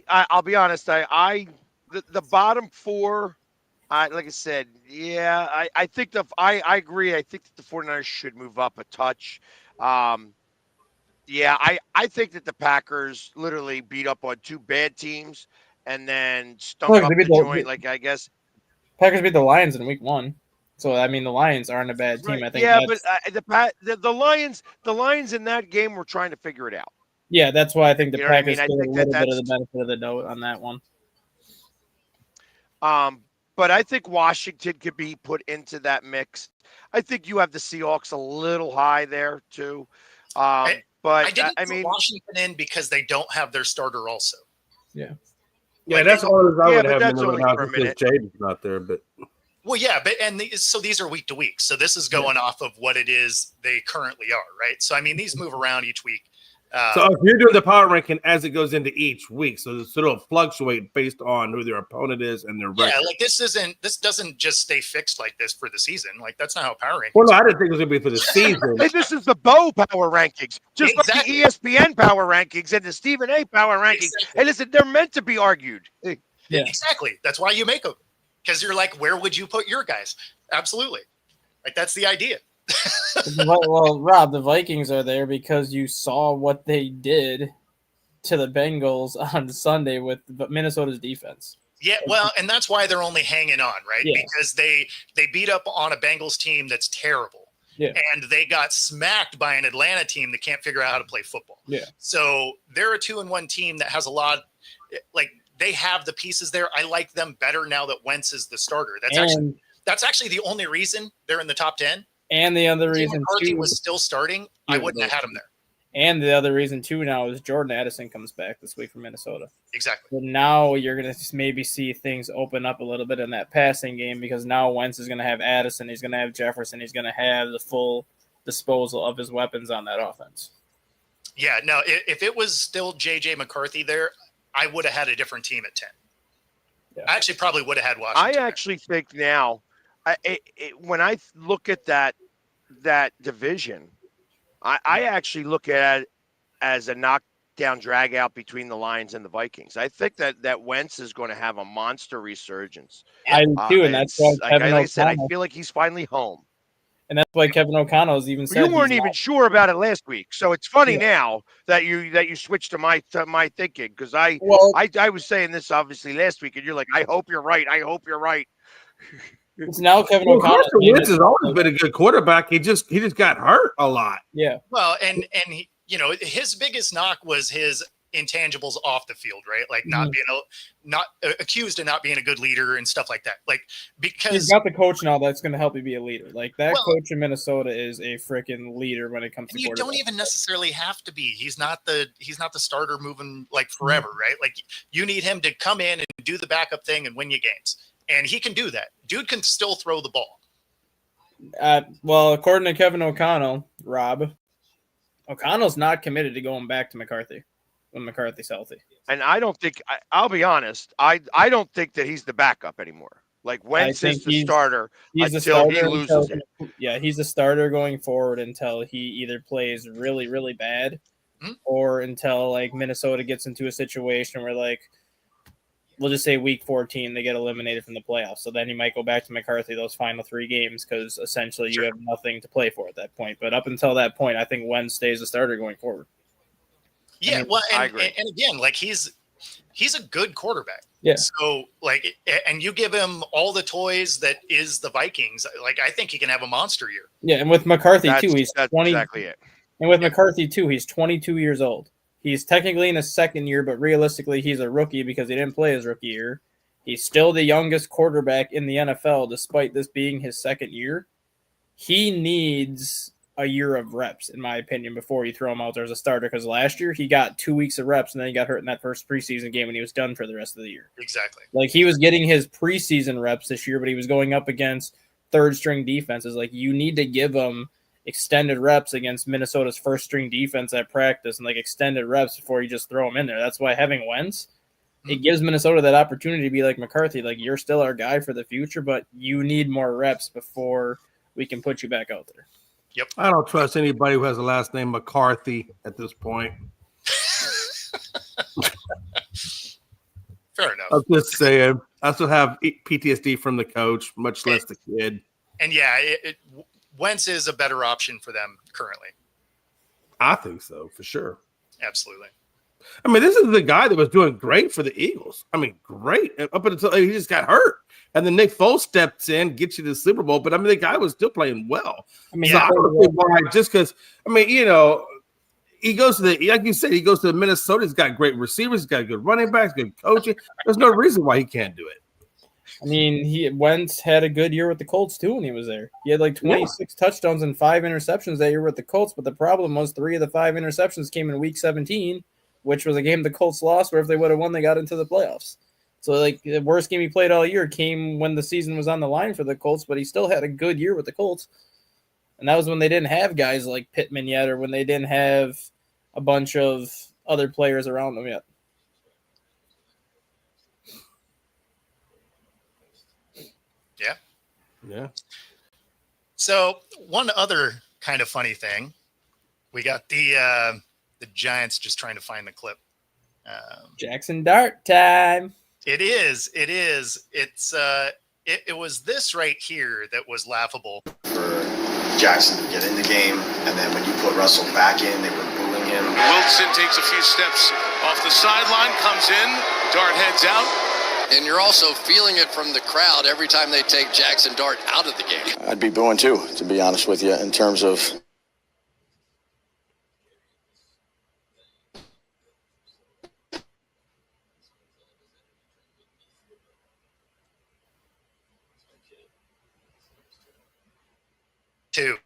I'll be honest. The bottom 4, like I said, I think I agree. I think that the 49ers should move up a touch. I think that the Packers literally beat up on 2 bad teams and then stunk up the joint. Like I guess Packers beat the Lions in week 1. So the Lions aren't a bad team. Right. I think. Yeah, but the Lions in that game were trying to figure it out. Yeah, that's why I think the Packers get a little bit that's of the benefit of the doubt on that one. But I think Washington could be put into that mix. I think you have the Seahawks a little high there too. But I didn't put Washington in because they don't have their starter also. Yeah. Yeah, that's all I would have. That's only for a minute. Jaden's not there, but Well, yeah, but so these are week to week. So this is going off of what it is they currently are, right? So I mean, these move around each week. So if you're doing the power ranking as it goes into each week, so it'll fluctuate based on who their opponent is and their record. Yeah, like this doesn't just stay fixed like this for the season. Like that's not how power rankings. Well, no, I didn't think it was gonna be for the season. Hey, this is the Bo power rankings, just like Exactly. the ESPN power rankings and the Stephen A power rankings. Exactly. Hey, listen, they're meant to be argued. Yeah. Exactly. That's why you make them, because you're like, where would you put your guys? Absolutely. Like that's the idea. Well, Rob, the Vikings are there because you saw what they did to the Bengals on Sunday with Minnesota's defense. Yeah, well, and that's why they're only hanging on, right? Yeah. Because they beat up on a Bengals team that's terrible. Yeah. And they got smacked by an Atlanta team that can't figure out how to play football. Yeah. So they're a 2-1 team that has a lot, like they have the pieces there. I like them better now that Wentz is the starter. That's actually the only reason they're in the top 10. And the other If reason McCarthy too, was still starting, I wouldn't have had him there. and the other reason too now is Jordan Addison comes back this week from Minnesota. Exactly. So now you're gonna maybe see things open up a little bit in that passing game because now Wentz is gonna have Addison, he's gonna have Jefferson, he's gonna have the full disposal of his weapons on that offense. Yeah, no, if it was still JJ McCarthy there, I would have had a different team at 10. Yeah. I actually probably would have had Washington. I there. actually think now, when I look at that division, I actually look at it as a knockdown drag out between the Lions and the Vikings. I think that Wentz is going to have a monster resurgence. I do too, and that's why Like Kevin I said, I O'Connell, feel like he's finally home. and that's why Kevin O'Connell has even said You weren't he's even not- sure about it last week, so it's funny Yeah. now that you switched to my thinking, because I was saying this obviously last week, and you're like, I hope you're right. I hope you're right. It's now Kevin Well, O'Connell. Carson Wentz has always been a good quarterback. He just got hurt a lot. Yeah, Well, and he, his biggest knock was his intangibles off the field, right? Like not being accused of not being a good leader and stuff like that. Like he's because got the coach now that's going to help you be a leader. Like that Well- coach in Minnesota is a freaking leader when it comes to you don't quarterback. even necessarily have to be. He's not the starter moving like forever, right? Like you need him to come in and do the backup thing and win you games. And he can do that. Dude can still throw the ball. Well, according to Kevin O'Connell, Rob, O'Connell's not committed to going back to McCarthy when McCarthy's healthy. And I don't think I'll be honest. I don't think that he's the backup anymore. Like Wentz think is the starter He's the until he starter loses until- it. Yeah, he's a starter going forward until he either plays really, really bad or until like Minnesota gets into a situation where like we'll just say week 14 they get eliminated from the playoffs. So then he might go back to McCarthy those final 3 games because essentially you have nothing to play for at that point. But up until that point, I think Wentz stays a starter going forward. Yeah, well, I and agree. again, like he's a good quarterback. Yeah. So like, and you give him all the toys that is the Vikings. Like I think he can have a monster year. Yeah, and with McCarthy That's too, he's 20. exactly it. And with McCarthy too, he's 22 years old. He's technically in his second year, but realistically, he's a rookie because he didn't play his rookie year. He's still the youngest quarterback in the NFL, despite this being his second year. He needs a year of reps, in my opinion, before you throw him out there as a starter. Because last year he got 2 weeks of reps, and then he got hurt in that first preseason game, and he was done for the rest of the year. Exactly. Like he was getting his preseason reps this year, but he was going up against third string defenses. Like you need to give him extended reps against Minnesota's first string defense at practice and like extended reps before you just throw him in there. That's why having Wentz, it gives Minnesota that opportunity to be like McCarthy, like you're still our guy for the future, but you need more reps before we can put you back out there. I don't trust anybody who has a last name McCarthy at this point. Fair enough. I'm just saying. I still have PTSD from the coach, much less the kid. And yeah, Wentz is a better option for them currently. I think so, for sure. Absolutely. I mean, this is the guy that was doing great for the Eagles. I mean, great. Up until he just got hurt. And then Nick Foles steps in, gets you to the Super Bowl. But I mean, the guy was still playing well. I mean, So I don't see why, just because, I mean, he goes to like you said, he goes to Minnesota. He's got great receivers. He's got good running backs, good coaching. There's no reason why he can't do it. I mean, Wentz had a good year with the Colts too when he was there. He had like 26 touchdowns and 5 interceptions that year with the Colts. But the problem was 3 of the 5 interceptions came in week 17, which was a game the Colts lost, where if they would have won, they got into the playoffs. So, like, the worst game he played all year came when the season was on the line for the Colts, but he still had a good year with the Colts. And that was when they didn't have guys like Pittman yet, or when they didn't have a bunch of other players around them yet. Yeah. So one other kind of funny thing, we got the Giants just trying to find the clip. Jackson Dart time. It is. It was this right here that was laughable. For Jackson to get in the game, and then when you put Russell back in, they were booing him. Wilson takes a few steps off the sideline, comes in, Dart heads out. And you're also feeling it from the crowd every time they take Jackson Dart out of the game. I'd be booing too, to be honest with you, in terms of Two.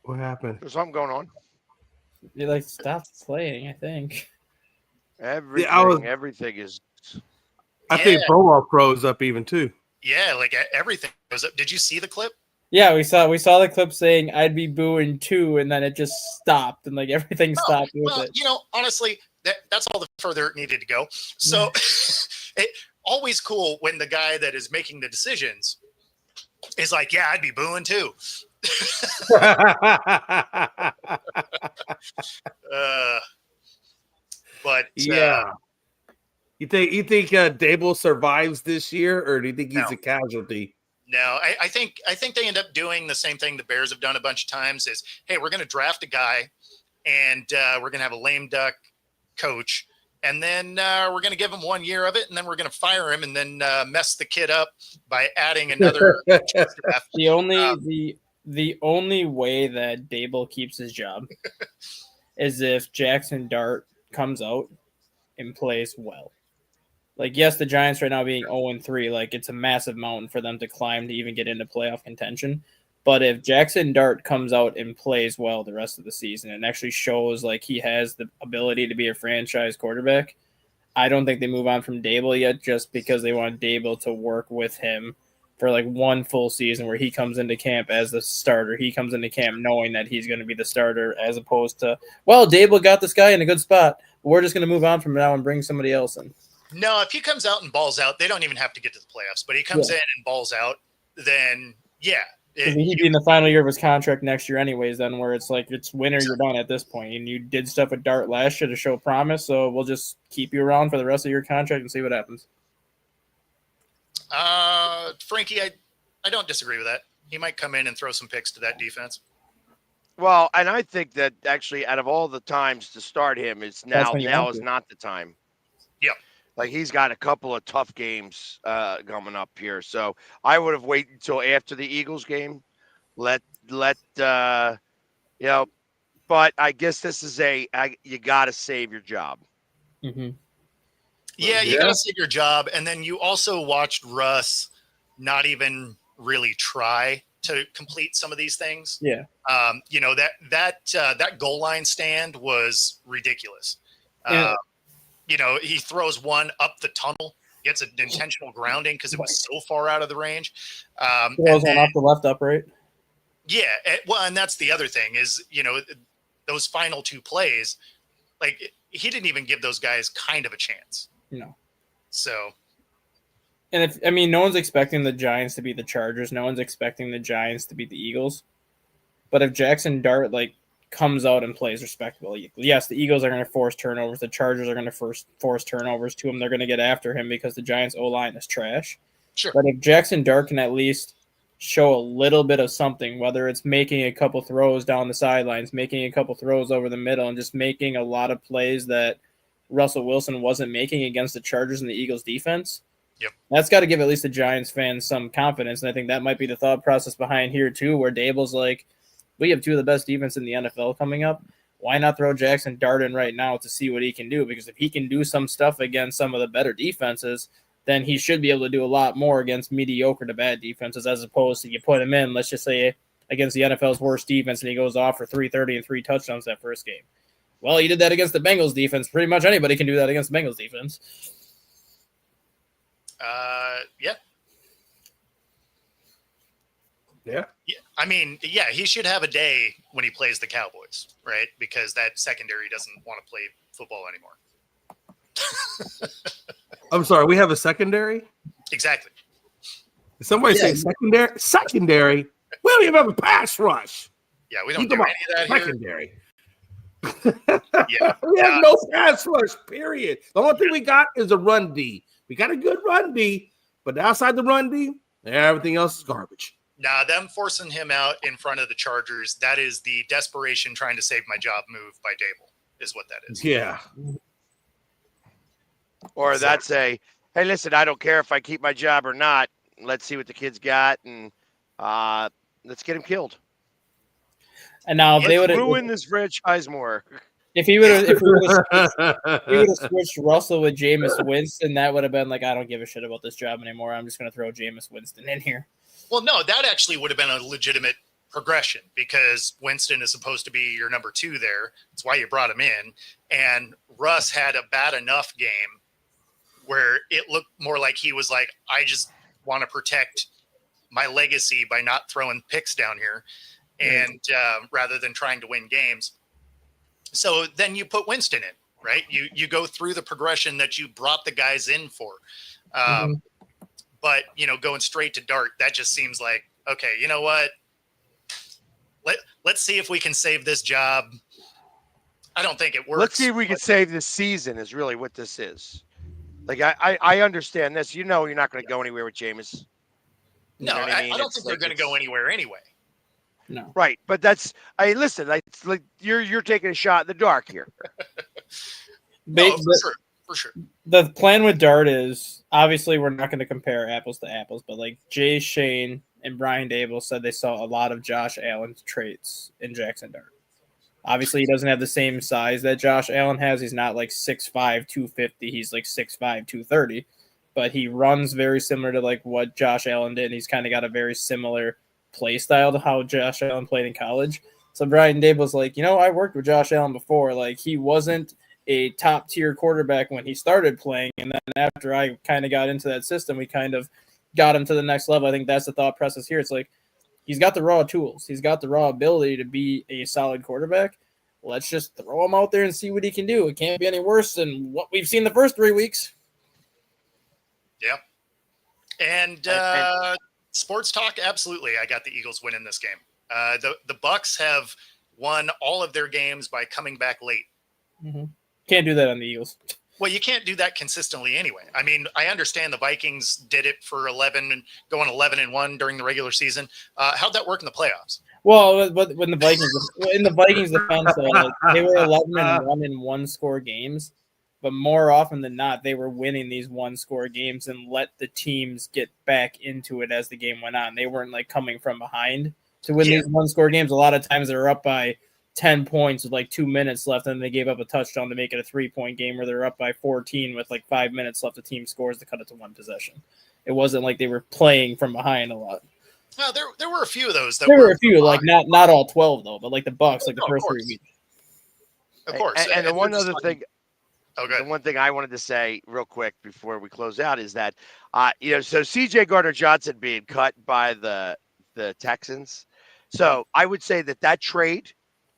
What happened? There's something going on. They like stopped playing, I think. Everything is. I think Pro Pro's up even too. Yeah, like everything was up. Did you see the clip? Yeah, we saw the clip saying I'd be booing too, and then it just stopped and like everything stopped with it. You know, honestly, that's all the further it needed to go. So it always cool when the guy that is making the decisions is like, yeah, I'd be booing too. But yeah. You think Dable survives this year, or do you think he's a casualty? No, I think they end up doing the same thing the Bears have done a bunch of times. Is, hey, we're going to draft a guy, and we're going to have a lame duck coach, and then we're going to give him 1 year of it, and then we're going to fire him, and then mess the kid up by adding another staff. The only way that Dable keeps his job is if Jackson Dart comes out and plays well. Like, yes, the Giants right now being 0-3, like, it's a massive mountain for them to climb to even get into playoff contention. But if Jackson Dart comes out and plays well the rest of the season and actually shows like he has the ability to be a franchise quarterback, I don't think they move on from Dable yet, just because they want Dable to work with him for like one full season where he comes into camp as the starter. He comes into camp knowing that he's going to be the starter, as opposed to, well, Dable got this guy in a good spot. We're just going to move on from now and bring somebody else in. No, if he comes out and balls out, they don't even have to get to the playoffs. But he comes in and balls out, then yeah. He'd be in the final year of his contract next year anyways, then, where it's like it's win or you're done at this point. And you did stuff with Dart last year to show promise, so we'll just keep you around for the rest of your contract and see what happens. Frankie, I don't disagree with that. He might come in and throw some picks to that defense. Well, and I think that actually out of all the times to start him, is now is not the time. Yeah. Like, he's got a couple of tough games coming up here. So I would have waited until after the Eagles game. But I guess this is you got to save your job. Mm-hmm. Yeah, you got to save your job. And then you also watched Russ not even really try to complete some of these things. Yeah. That goal line stand was ridiculous. Yeah. He throws one up the tunnel, gets an intentional grounding because it was so far out of the range. Throws one off the left upright. Yeah. And that's the other thing is, those final two plays, like, he didn't even give those guys kind of a chance. No. So. And no one's expecting the Giants to beat the Chargers. No one's expecting the Giants to beat the Eagles. But if Jackson Dart, comes out and plays respectably, yes, the Eagles are going to force turnovers. The Chargers are going to force turnovers to him. They're going to get after him because the Giants' O-line is trash. Sure. But if Jackson Dart can at least show a little bit of something, whether it's making a couple throws down the sidelines, making a couple throws over the middle, and just making a lot of plays that Russell Wilson wasn't making against the Chargers and the Eagles defense, that's got to give at least the Giants fans some confidence. And I think that might be the thought process behind here too, where Dable's like, we have two of the best defense in the NFL coming up. Why not throw Jackson Dart in right now to see what he can do? Because if he can do some stuff against some of the better defenses, then he should be able to do a lot more against mediocre to bad defenses, as opposed to you put him in, let's just say, against the NFL's worst defense, and he goes off for 330 and 3 touchdowns that first game. Well, he did that against the Bengals defense. Pretty much anybody can do that against the Bengals defense. Yeah. Yeah. Yeah, I mean, yeah, he should have a day when he plays the Cowboys, right? Because that secondary doesn't want to play football anymore. I'm sorry. We have a secondary. Exactly. Somebody say secondary. Secondary. We don't even have a pass rush. Yeah, we don't You do talking any of that here. secondary. Yeah. We have no pass rush, period. The only thing we got is a run D. We got a good run D, but outside the run D, everything else is garbage. Now, them forcing him out in front of the Chargers, that is the desperation trying to save my job move by Dable, is what that is. Yeah. Or that's a, hey, listen, I don't care if I keep my job or not. Let's see what the kid's got, and let's get him killed. And now if they would ruin this franchise more. if he would have switched Russell with Jameis Winston, that would have been like, I don't give a shit about this job anymore. I'm just going to throw Jameis Winston in here. Well, no, that actually would have been a legitimate progression because Winston is supposed to be your number 2 there. That's why you brought him in. And Russ had a bad enough game where it looked more like he was like, I just want to protect my legacy by not throwing picks down here. And rather than trying to win games. So then you put Winston in, right? You go through the progression that you brought the guys in for. But, going straight to Dart, that just seems like, okay, you know what? Let's see if we can save this job. I don't think it works. Let's see if we can save this season is really what this is. Like, I understand this. You're not going to go anywhere with Jameis. No, I don't think they're going to go anywhere anyway. No. Right, but listen, it's like you're taking a shot in the dark here. No, for sure. The plan with Dart is obviously we're not going to compare apples to apples, but like Jay Shane and Brian Dable said they saw a lot of Josh Allen's traits in Jackson Dart. Obviously, he doesn't have the same size that Josh Allen has. He's not like 6'5", 250. He's like 6'5", 230. But he runs very similar to like what Josh Allen did. And he's kind of got a very similar play style to how Josh Allen played in college. So Brian Dable's like, I worked with Josh Allen before. Like, he wasn't a top tier quarterback when he started playing. And then after I kind of got into that system, we kind of got him to the next level. I think that's the thought process here. It's like, he's got the raw tools. He's got the raw ability to be a solid quarterback. Let's just throw him out there and see what he can do. It can't be any worse than what we've seen the first 3 weeks. Yeah. And sports talk, absolutely. I got the Eagles winning this game. The Bucks have won all of their games by coming back late. Mm-hmm. Can't do that on the Eagles. Well, you can't do that consistently anyway. I mean, I understand the Vikings did it for 11 and going 11-1 during the regular season. How'd that work in the playoffs? Well, but when the Vikings defense, they were 11-1 in one-score games, but more often than not, they were winning these one-score games and let the teams get back into it as the game went on. They weren't like coming from behind to win these one-score games. A lot of times they were up by 10 points with like 2 minutes left, and they gave up a touchdown to make it a 3-point game, where they're up by 14 with like 5 minutes left. The team scores to cut it to one possession. It wasn't like they were playing from behind a lot. No, there were a few of those. There were a few, like not all 12 though, but like the Bucks, like the first 3 weeks. Of course. And the one other thing, the one thing I wanted to say real quick before we close out is that, so C.J. Gardner-Johnson being cut by the Texans. So I would say that trade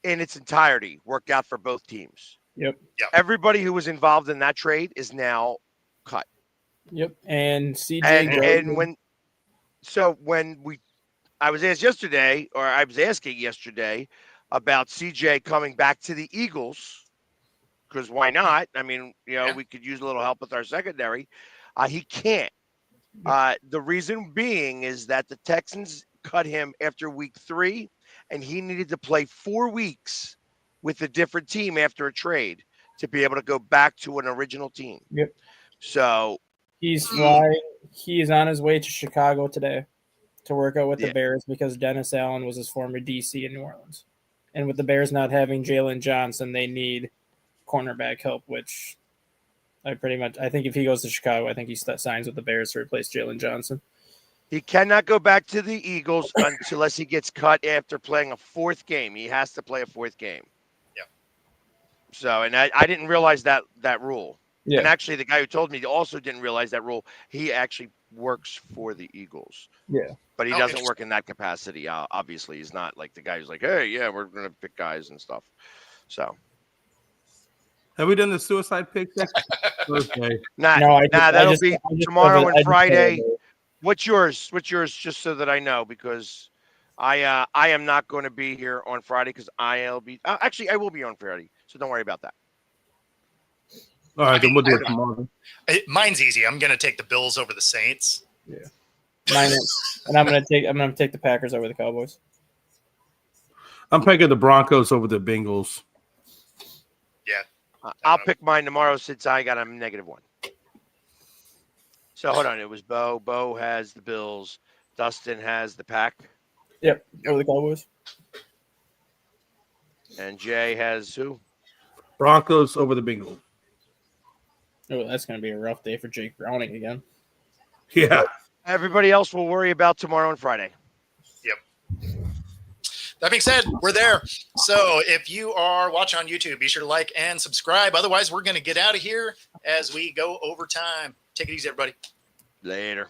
in its entirety worked out for both teams. Yep. Everybody who was involved in that trade is now cut. Yep. And CJ I was asking yesterday about CJ coming back to the Eagles, because why not? I mean, we could use a little help with our secondary. He can't. The reason being is that the Texans cut him after week 3, and he needed to play 4 weeks with a different team after a trade to be able to go back to an original team. Yep. So he's flying. He's on his way to Chicago today to work out with the Bears, because Dennis Allen was his former DC in New Orleans. And with the Bears not having Jalen Johnson, they need cornerback help, which I think if he goes to Chicago, I think he signs with the Bears to replace Jalen Johnson. He cannot go back to the Eagles unless he gets cut after playing a 4th game. He has to play a 4th game. So, and I didn't realize that rule. Yeah. And actually, the guy who told me also didn't realize that rule. He actually works for the Eagles. Yeah. But he Oh, doesn't work in that capacity. Obviously, he's not like the guy who's like, hey, yeah, we're going to pick guys and stuff. So, Have we done the suicide pick? Okay. that'll be tomorrow and Friday. it. What's yours? Just so that I know, because I am not going to be here on Friday because I'll be actually I will be on Friday, so don't worry about that. All right, then we'll do it tomorrow. Mine's easy. I'm going to take the Bills over the Saints. Mine is, and I'm gonna take the Packers over the Cowboys. I'm picking the Broncos over the Bengals. I'll pick mine tomorrow since I got a -1. So hold on, it was Bo. Bo has the Bills. Dustin has the Pack, Yep, over the Cowboys. and Jay has who? Broncos over the Bengals. Oh, that's gonna be a rough day for Jake Browning again. Yeah. Everybody else will worry about tomorrow and Friday. That being said, we're there. So if you are watching on YouTube, be sure to like and subscribe. Otherwise, we're going to get out of here as we go overtime. Take it easy, everybody. Later.